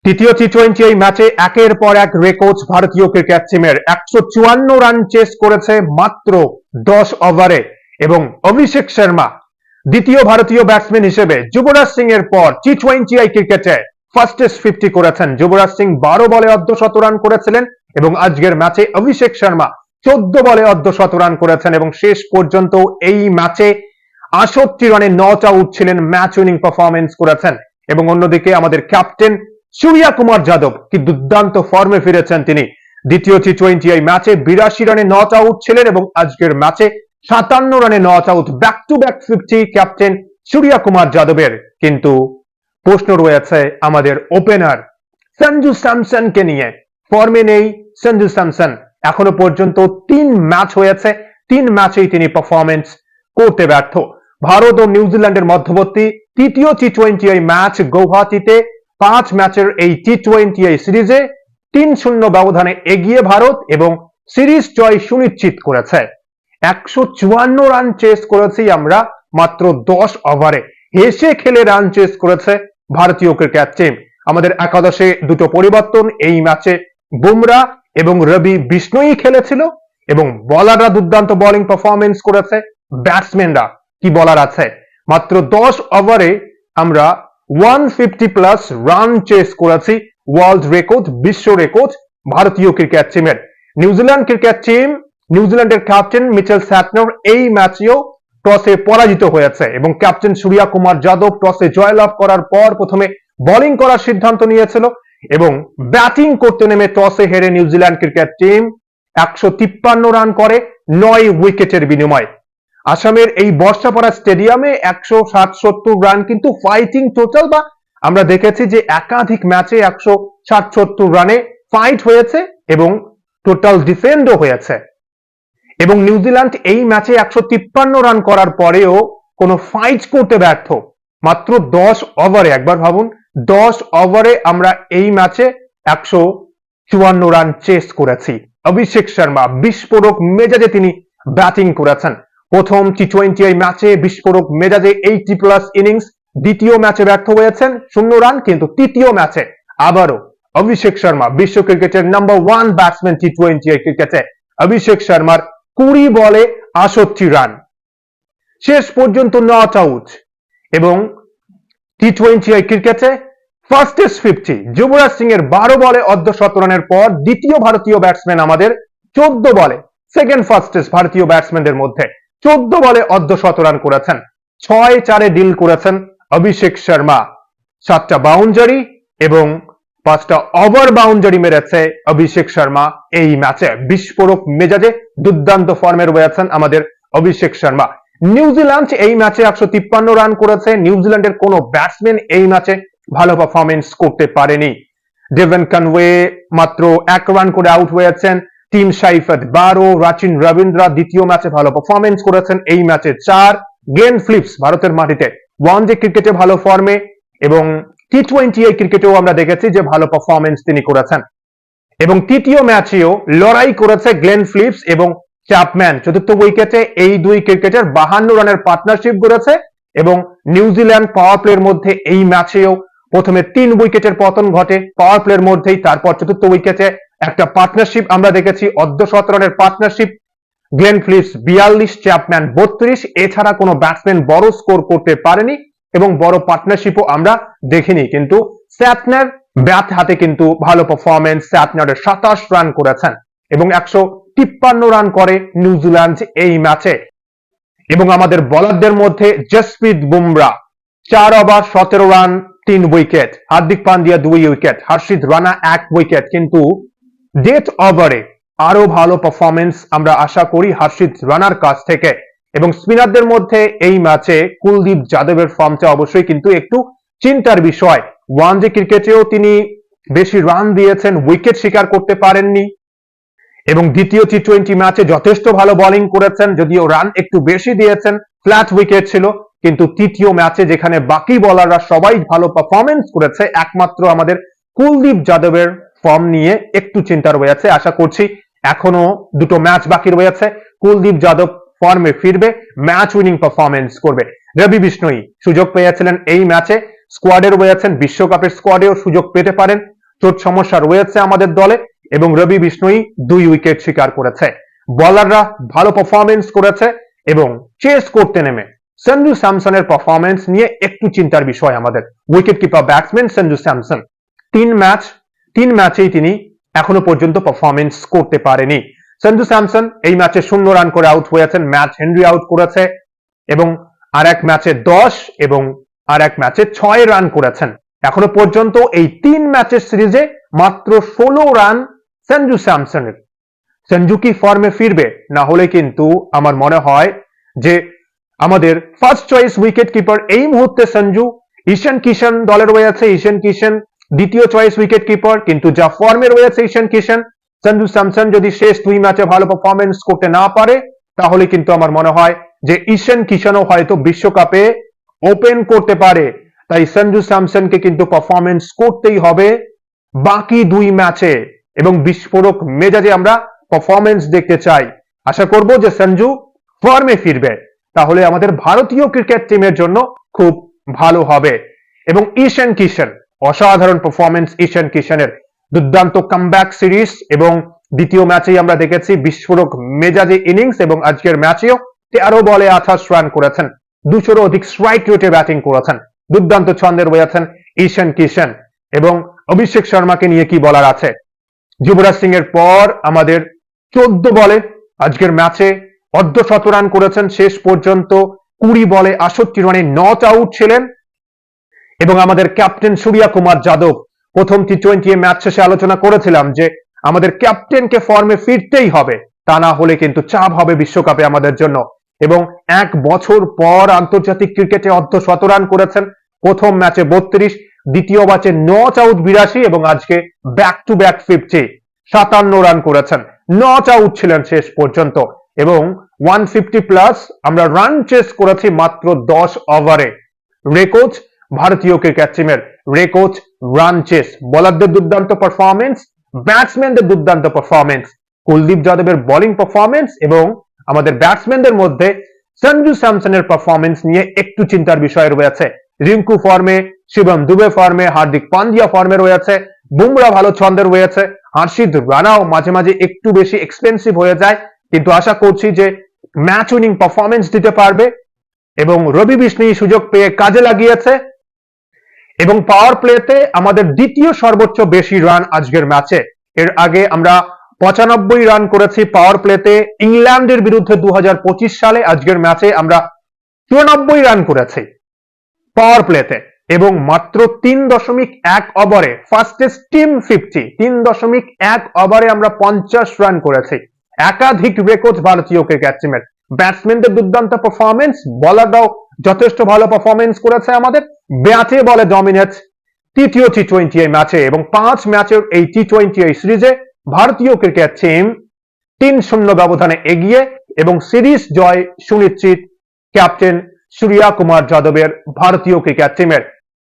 তৃতীয় টি-20 এই ম্যাচে একের পর এক রেকর্ড ভারতীয় ক্রিকেট টিমের 154 রান চেস করেছে মাত্র 10 ওভারে এবং অভিষেক শর্মা দ্বিতীয় ভারতীয় ব্যাটসম্যান হিসেবে যুবরাজ সিং এর পর টি-20 ক্রিকেটে ফাস্টেস্ট 50 করেছেন। যুবরাজ সিং 12 বলে অর্ধশত রান করেছিলেন এবং আজকের ম্যাচে অভিষেক শর্মা 14 বলে অর্ধশত রান করেছেন এবং শেষ পর্যন্ত এই ম্যাচে 68 রানে নট আউট ছিলেন, ম্যাচ উইনিং পারফরমেন্স করেছেন। এবং অন্যদিকে আমাদের ক্যাপ্টেন সূর্যা কুমার যাদব কি দুর্দান্ত ফর্মে ফিরেছেন তিনি। দ্বিতীয় টি-20 এই ম্যাচে 82 রানে নট আউট ছিলেন এবং আজকের ম্যাচে 57 রানে not out, back to back 50 captain Surya Kumar যাদবের। কিন্তু প্রশ্ন রয়েছে আমাদের ওপেনার সঞ্জু স্যামসনকে নিয়ে। ফর্মে নেই সঞ্জু স্যামসন, এখনো পর্যন্ত 3 ম্যাচ হয়েছে, 3 ম্যাচেই তিনি পারফরমেন্স করতে ব্যর্থ। ভারত ও নিউজিল্যান্ডের মধ্যবর্তী তৃতীয় টি-20 এই ম্যাচ গৌহাটিতে 5 ম্যাচের এই টি-20 সিরিজে 3-0 ব্যবধানে এগিয়ে ভারত এবং সিরিজ জয় সুনিশ্চিত করেছে। 154 রান চেস করেছি আমরা মাত্র 10 ওভারে, হেসে খেলে রান চেস করেছে ভারতীয় ক্রিকেট টিম। আমাদের একাদশে দুটো পরিবর্তন, এই ম্যাচে বুমরা এবং রবি বিষ্ণয়ী খেলেছিল এবং বলাররা দুর্দান্ত বোলিং পারফরমেন্স করেছে। ব্যাটসম্যানরা কি বলার আছে, মাত্র 10 ওভারে আমরা 150 প্লাস রান চেস করেছি, ওয়ার্ল্ড রেকর্ড, বিশ্ব রেকর্ড ভারতীয় ক্রিকেট টিমের। নিউজিল্যান্ড ক্রিকেট টিম, নিউজিল্যান্ডের ক্যাপ্টেন মিচেল স্যাটনার এই ম্যাচেও টসে পরাজিত হয়েছে এবং ক্যাপ্টেন সূর্যা কুমার যাদব টসে জয়লাভ করার পর প্রথমে বোলিং করার সিদ্ধান্ত নিয়েছিল এবং ব্যাটিং করতে নেমে টসে হেরে নিউজিল্যান্ড ক্রিকেট টিম 153 রান করে 9 উইকেটের বিনিময়ে। আসামের এই বর্ষাপাড়া স্টেডিয়ামে 160-70 রান কিন্তু ফাইটিং টোটাল, বা আমরা দেখেছি যে একাধিক ম্যাচে 160-70 রানে ফাইট হয়েছে এবং টোটাল ডিফেন্ডও হয়েছে। এবং নিউজিল্যান্ড এই ম্যাচে 153 রান করার পরেও কোনো ফাইট করতে ব্যর্থ। মাত্র 10 ওভারে, একবার ভাবুন, 10 ওভারে আমরা এই ম্যাচে 154 রান চেস করেছি। অভিষেক শর্মা বিস্ফোরক মেজাজে তিনি ব্যাটিং করেছেন। প্রথম টি-20 এই ম্যাচে বিস্ফোরক মেজাজে 80 প্লাস ইনিংস, দ্বিতীয় ম্যাচে ব্যর্থ হয়েছেন 0 রান, কিন্তু তৃতীয় ম্যাচে আবারও অভিষেক শর্মা, বিশ্ব ক্রিকেটের নাম্বার 1 ব্যাটসম্যান টি-20 ক্রিকেটে অভিষেক শর্মার 20 বলে 68 রান, শেষ পর্যন্ত নট আউট এবং টি-20 ক্রিকেটে ফাস্টেস্ট 50 যুবরাজ সিং এর 12 বলে অর্ধশত রানের পর দ্বিতীয় ভারতীয় ব্যাটসম্যান আমাদের 14 বলে, সেকেন্ড ফাস্টেস্ট ভারতীয় ব্যাটসম্যানদের মধ্যে 14 বলে অর্ধশত রান করেছেন। 6-4 ডিল করেছেন অভিষেক শর্মা, 7টা বাউন্ডারি এবং 5টা ওভার বাউন্ডারি মেরেছে অভিষেক শর্মা এই ম্যাচে। বিস্ফোরক মেজাজে দুর্দান্ত ফর্মে রয়েছেন আমাদের অভিষেক শর্মা। নিউজিল্যান্ড এই ম্যাচে 153 রান করেছে। নিউজিল্যান্ডের কোনো ব্যাটসম্যান এই ম্যাচে ভালো পারফরমেন্স করতে পারেনি। ডেভন কনওয়ে মাত্র 1 রান করে আউট হয়েছেন। টিম সাইফাত 12, রাচিন রবীন্দ্রা দ্বিতীয় ম্যাচে ভালো পারফরমেন্স করেছেন, এই ম্যাচে 4। গ্লেন ফিলিপস ভারতের মাটিতে ওয়ানডে ক্রিকেটে ভালো ফর্মে এবং টি-20 ক্রিকেটেও আমরা দেখেছি যে ভালো পারফরমেন্স তিনি করেছেন। এবং তৃতীয় ম্যাচেও লড়াই করেছে গ্লেন ফিলিপস এবং চ্যাপম্যান। চতুর্থ উইকেটে এই দুই ক্রিকেটার 52 রানের পার্টনারশিপ গড়েছে এবং নিউজিল্যান্ড পাওয়ার প্লের মধ্যে এই ম্যাচেও প্রথমে 3 উইকেটের পতন ঘটে পাওয়ার প্লের মধ্যেই, তারপর চতুর্থ উইকেটে একটা পার্টনারশিপ আমরা দেখেছি, অর্ধশত রানের পার্টনারশিপ, গ্লেন ফিলিপস 42, চ্যাপম্যান 32। এছাড়া কোনো ব্যাটসম্যান বড় স্কোর করতে পারেনি এবং বড় পার্টনারশিপও আমরা দেখিনি। কিন্তু স্যাটনার ব্যাট হাতে কিন্তু ভালো পারফরমেন্স, স্যাটনারের 27 রান করেছেন এবং 153 রান করে নিউজিল্যান্ড এই ম্যাচে। এবং আমাদের বোলারদের মধ্যে Jasprit Bumrah 4 over 17 run 3 wicket, Hardik Pandya 2 wicket, Harshit Rana 1 wicket. কিন্তু ডেথ ওভারে আরো ভালো পারফরমেন্স আমরা আশা করি হর্ষিত রানার কাছ থেকে। এবং স্পিনারদের মধ্যে এই ম্যাচে কুলদীপ যাদবের ফর্মটা অবশ্যই কিন্তু একটু চিন্তার বিষয়। ওয়ানডে ক্রিকেটেও তিনি বেশি রান দিয়েছেন, উইকেট শিকার করতে পারেননি এবং দ্বিতীয় টি-20 ম্যাচে যথেষ্ট ভালো বোলিং করেছেন, যদিও রান একটু বেশি দিয়েছেন, ফ্ল্যাট উইকেট ছিল। কিন্তু তৃতীয় ম্যাচে যেখানে বাকি বোলাররা সবাই ভালো পারফরমেন্স করেছে, একমাত্র আমাদের কুলদীপ যাদবের ফর্ম নিয়ে একটু চিন্তা রয়েছে। আশা করছি এখনো দুটো ম্যাচ বাকি রয়েছে, কুলদীপ যাদব ফর্মে ফিরবে, ম্যাচ উইনিং পারফরমেন্স করবে। রবি বিষ্ণয়ী সুযোগ পেয়েছিলেন এই ম্যাচে, স্কোয়াডে রয়েছেন, বিশ্বকাপের স্কোয়াডেও সুযোগ পেতে পারেন। চোট সমস্যা রয়েছে আমাদের দলে এবং রবি বিষ্ণুই 2 উইকেট শিকার করেছে। বোলাররা ভালো পারফরমেন্স করেছে এবং চেস করতে নেমে সঞ্জু স্যামসনের পারফরমেন্স নিয়ে একটু চিন্তার বিষয় আমাদের। Wicket keeper batsman Sanju Samson 3 ম্যাচেই তিনি এখনো পর্যন্ত পারফরমেন্স করতে পারেনি। সঞ্জু স্যামসন এই ম্যাচে 0 রান করে আউট হয়েছেন, ম্যাচ হেনরি আউট করেছে এবং আর এক ম্যাচে 10 এবং আর এক ম্যাচে 6 রান করেছেন। এখনো পর্যন্ত এই 3 ম্যাচের সিরিজে মাত্র 16 রান সঞ্জু স্যামসনের। সঞ্জু কি ফর্মে ফিরবে? না হলে কিন্তু আমার মনে হয় যে আমাদের ফার্স্ট চয়েস উইকেট কিপার এই মুহূর্তে সঞ্জু, ঈশান কিষান দলে রয়েছে, ঈশান কিষান দ্বিতীয় চয়েস উইকেট কিপার, কিন্তু যা ফর্মে রয়েছে ঈশান কিষান, সঞ্জু স্যামসন যদি শেষ 2 ম্যাচে ভালো পারফরমেন্স করতে না পারে তাহলে কিন্তু আমার মনে হয় যে ঈশান কিষানও হয়তো বিশ্বকাপে ওপেন করতে পারে। তাই সঞ্জু স্যামসনকে কিন্তু পারফরমেন্স করতেই হবে বাকি 2 ম্যাচে এবং বিস্ফোরক মেজাজে আমরা পারফরমেন্স দেখতে চাই। আশা করব যে সঞ্জু ফর্মে ফিরবে, তাহলে আমাদের ভারতীয় ক্রিকেট টিমের জন্য খুব ভালো হবে। এবং ঈশান কিষান, অসাধারণ পারফরমেন্স ঈশান কিষানের, দুর্দান্ত কামব্যাক সিরিজ এবং দ্বিতীয় ম্যাচেই আমরা দেখেছি বিস্ফোরক মেজাজে ইনিংস এবং আজকের ম্যাচেও 13 বলে 28 রান করেছেন, 200 অধিক স্ট্রাইক রেটে ব্যাটিং করেছেন, দুর্দান্ত ছন্দে রয়েছেন ঈশান কিষান। এবং অভিষেক শর্মাকে নিয়ে কি বলার আছে? যুবরাজ সিং এর পর আমাদের 14 বলে আজকের ম্যাচে অর্ধশত রান করেছেন, শেষ পর্যন্ত 20 বলে 68 রানে নট আউট ছিলেন। এবং আমাদের ক্যাপ্টেন সূর্যা কুমার যাদব, প্রথম টি20 ম্যাচ শেষে আলোচনা করেছিলাম যে আমাদের ক্যাপ্টেনকে ফর্মে ফিরতেই হবে, তা না হলে কিন্তু চাপ হবে বিশ্বকাপে আমাদের জন্য। এবং 1 বছর পর আন্তর্জাতিক ক্রিকেটে অর্ধশত রান করেছেন, প্রথম ম্যাচে 32, দ্বিতীয় ম্যাচে নট আউট 82 এবং আজকে ব্যাক টু ব্যাক 50, 57 রান করেছেন, নট আউট ছিলেন শেষ পর্যন্ত। এবং 150 প্লাস আমরা রান চেস করেছি মাত্র 10 ওভারে, রেকর্ড ভারতীয় ক্রিকেট টিমের, রেকর্ড রান চেস। বোলারদের দুর্দান্ত পারফরমেন্স, ব্যাটসম্যানদের দুর্দান্ত পারফরমেন্স, কুলদীপ যাদবের বোলিং পারফরমেন্স এবং আমাদের ব্যাটসম্যানদের মধ্যে সঞ্জু স্যামসনের পারফরমেন্স নিয়ে একটু চিন্তার বিষয় রয়েছে। রিঙ্কু ফর্মে, শিবম দুবে ফর্মে, হার্দিক পান্ডিয়া ফর্মে রয়েছে, বুমরা ভালো ছন্দে রয়েছে, হর্ষিত রানাও মাঝে মাঝে একটু বেশি এক্সপেন্সিভ হয়ে যায়, কিন্তু আশা করছি যে ম্যাচ উইনিং পারফরমেন্স দিতে পারবে। এবং রবি বিষ্ণু সুযোগ পেয়ে কাজে লাগিয়েছে এবং পাওয়ার প্লেতে আমাদের দ্বিতীয় সর্বোচ্চ বেশি রান আজকের ম্যাচে। এর আগে আমরা 95 রান করেছি পাওয়ার প্লেতে ইংল্যান্ডের বিরুদ্ধে 2025 সালে। আজকের ম্যাচে আমরা 94 রান করেছি পাওয়ার প্লেতে এবং মাত্র 3.1 ওভারে, ফাস্টেস্ট টিম 50, 3.1 ওভারে আমরা 50 রান করেছি। একাধিক রেকর্ড ভারতীয় ক্রিকেট টিমের। ব্যাটসম্যানদের দুর্দান্ত পারফরমেন্স, বোলাররাও যথেষ্ট ভালো পারফরমেন্স করেছে আমাদের, ব্যাটে বলে ডমিনেট তৃতীয় টি20 ম্যাচে এবং 5 ম্যাচের এই টি20 সিরিজে ভারতীয় ক্রিকেট টিম 3-0 ব্যবধানে এগিয়ে এবং সিরিজ জয় সুনিশ্চিত ক্যাপ্টেন সূর্যা কুমার যাদবের ভারতীয় ক্রিকেট টিমের।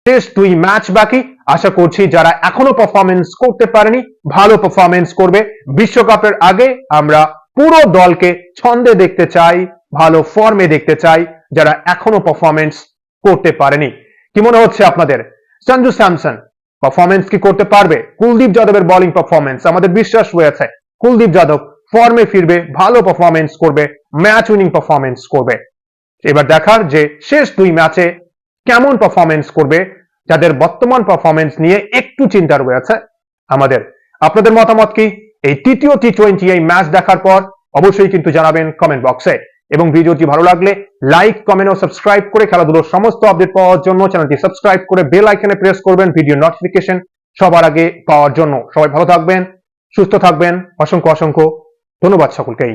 শেষ 2 ম্যাচ বাকি, আশা করছি যারা এখনো পারফরমেন্স করতে পারেনি ভালো পারফরমেন্স করবে। বিশ্বকাপের আগে আমরা পুরো দলকে ছন্দে দেখতে চাই, ভালো ফর্মে দেখতে চাই যারা এখনো পারফরমেন্স করতে পারেনি। কি মনে হচ্ছে আপনাদের? সঞ্জু স্যামসন পারফরমেন্স কি করতে পারবে? কুলদীপ যাদবের বোলিং পারফরমেন্স, আমাদের বিশ্বাস রয়েছে কুলদীপ যাদব ফর্মে ফিরবে, ভালো পারফরমেন্স করবে, ম্যাচ উইনিং পারফরমেন্স করবে। এবার দেখার যে শেষ 2 ম্যাচে কেমন পারফরমেন্স করবে যাদের বর্তমান পারফরমেন্স নিয়ে একটু চিন্তা রয়েছে আমাদের। আপনাদের মতামত কি এই তৃতীয় টি20 ম্যাচ দেখার পর? অবশ্যই কিন্তু জানাবেন কমেন্ট বক্সে। এবং ভিডিওটি ভালো লাগলে লাইক, কমেন্ট ও সাবস্ক্রাইব করে খেলাধুলোর সমস্ত আপডেট পাওয়ার জন্য চ্যানেলটি সাবস্ক্রাইব করে বেল আইকনে প্রেস করবেন ভিডিও নোটিফিকেশন সবার আগে পাওয়ার জন্য। সবাই ভালো থাকবেন, সুস্থ থাকবেন, অসংখ্য অসংখ্য ধন্যবাদ সকলকেই।